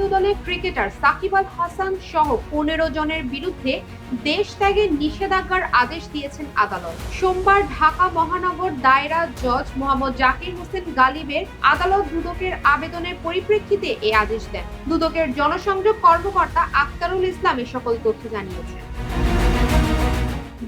জাতীয় দলের ক্রিকেটার সাকিব আল হাসান সহ ১৫ জনের বিরুদ্ধে দেশ ত্যাগের নিষেধাজ্ঞার আদেশ দিয়েছেন আদালত। সোমবার ঢাকা মহানগর দায়রা জজ মোহাম্মদ জাকির হোসেন গালিবের আদালত দুদকের আবেদনের পরিপ্রেক্ষিতে এই আদেশ দেন। দুদকের জনসংযোগ কর্মকর্তা আক্তারুল ইসলাম এ সকল তথ্য জানিয়েছেন।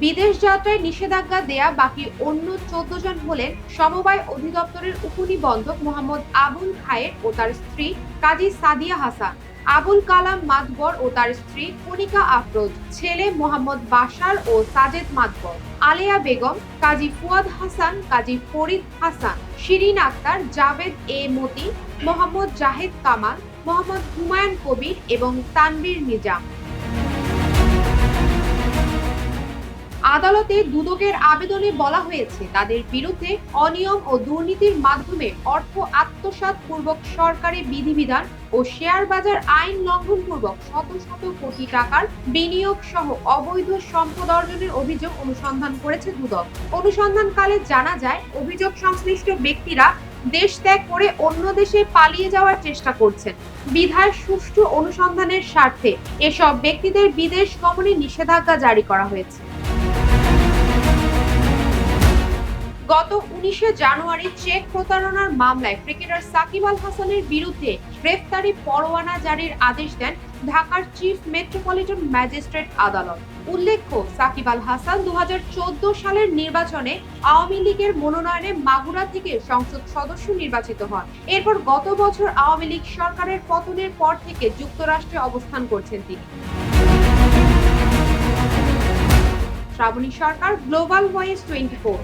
বিদেশ যাত্রায় নিষেধাজ্ঞা দেয়া বাকি অন্য ১৪ জন হলেন সমবায় অধিদপ্তরের উপনিবন্ধক মোহাম্মদ আবুল খায়ের ও তার স্ত্রী কাজী সাদিয়া হাসান, আবুল কালাম মাতবর ও তার স্ত্রী কণিকা আফরোজ, ছেলে মোহাম্মদ বাশার ও সাজেদ মাতবর, আলেয়া বেগম, কাজী ফুয়াদ হাসান, কাজী ফরিদ হাসান, শিরিন আক্তার, জাভেদ এ মতি, মোহাম্মদ জাহেদ কামাল, মোহাম্মদ হুমায়ুন কবির এবং তানভীর নিজাম। আদালতে দুদকের আবেদনে বলা হয়েছে, তাদের বিরুদ্ধে অনিয়ম ও দুর্নীতির মাধ্যমে অর্থ আত্মসাৎ পূর্বক সরকারি বিধিবিধান ও শেয়ার বাজার আইন লঙ্ঘন পূর্বক শত শত কোটি টাকার বিনিয়োগ সহ অবৈধ সম্পদ অর্জনের অভিযোগ অনুসন্ধান করেছে দুদক। অনুসন্ধানকালে জানা যায়, অভিযোগ সংশ্লিষ্ট ব্যক্তিরা দেশ ত্যাগ করে অন্য দেশে পালিয়ে যাওয়ার চেষ্টা করছেন। বিধায় সুষ্ঠু অনুসন্ধানের স্বার্থে এসব ব্যক্তিদের বিদেশ গমনে নিষেধাজ্ঞা জারি করা হয়েছে। গত ১৯ জানুয়ারি চেক প্রতারণার মামলায় ক্রিকেটার সাকিব আল হাসানের বিরুদ্ধে গ্রেফতারি পরোয়ানা জারির আদেশ দেন ঢাকার চিফ মেট্রোপলিটন ম্যাজিস্ট্রেট আদালত। উল্লেখ্য, সাকিব আল হাসান ২০১৪ সালের নির্বাচনে আওয়ামী লীগের মনোনয়নে মাগুরা থেকে সংসদ সদস্য নির্বাচিত হন। এরপর গত বছর আওয়ামী লীগ সরকারের পতনের পর থেকে যুক্তরাষ্ট্রে অবস্থান করছেন তিনি। শ্রাবণী সরকার, গ্লোবাল ভয়েস 24।